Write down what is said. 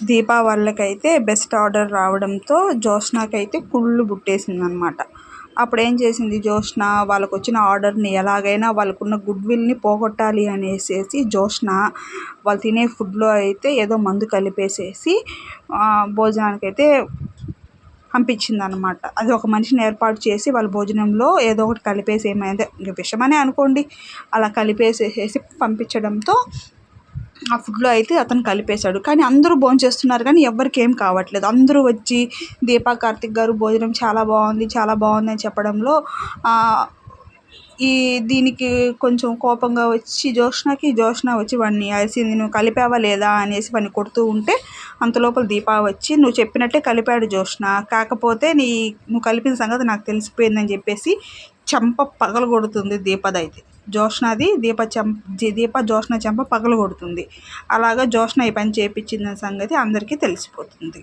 దీపా వాళ్ళకైతే best order రావడంతో జ్యోత్స్నకైతే కుళ్ళు పుట్టేసిందనమాట. అప్పుడేం చేసింది జ్యోత్స్న, వాళ్ళకు వచ్చిన ఆర్డర్ని ఎలాగైనా వాళ్ళకున్న గుడ్ విల్ని పోగొట్టాలి అనేసేసి జ్యోత్స్న వాళ్ళు తినే ఫుడ్లో అయితే ఏదో మందు కలిపేసేసి భోజనానికైతే పంపించిందనమాట. అది ఒక మనిషిని ఏర్పాటు చేసి వాళ్ళ భోజనంలో ఏదో ఒకటి కలిపేసి, ఏమైతే విషమనే అనుకోండి, అలా కలిపేసేసి పంపించడంతో ఆ ఫుడ్లో అయితే అతను కలిపేశాడు. కానీ అందరూ భోంచేస్తున్నారు కానీ ఎవ్వరికి ఏం కావట్లేదు. అందరూ వచ్చి దీపా కార్తిక్ గారు భోజనం చాలా బాగుంది, చాలా బాగుంది అని చెప్పడంలో దీనికి కొంచెం కోపంగా వచ్చి జ్యోత్స్న వచ్చి వాడిని అరిసింది, నువ్వు కలిపావా లేదా అనేసి వాడిని కొడుతూ ఉంటే అంతలోపల దీపా వచ్చి, నువ్వు చెప్పినట్టే కలిపాడు జ్యోత్స్న, కాకపోతే నువ్వు కలిపిన సంగతి నాకు తెలిసిపోయిందని చెప్పేసి చెంప పగలగొడుతుంది దీపదైతే. జ్యోత్స్నది దీప జ్యోత్స్న చెంప పగలగొడుతుంది. అలాగా జ్యోత్స్న ఈ పని చేయించిన సంగతి అందరికీ తెలిసిపోతుంది.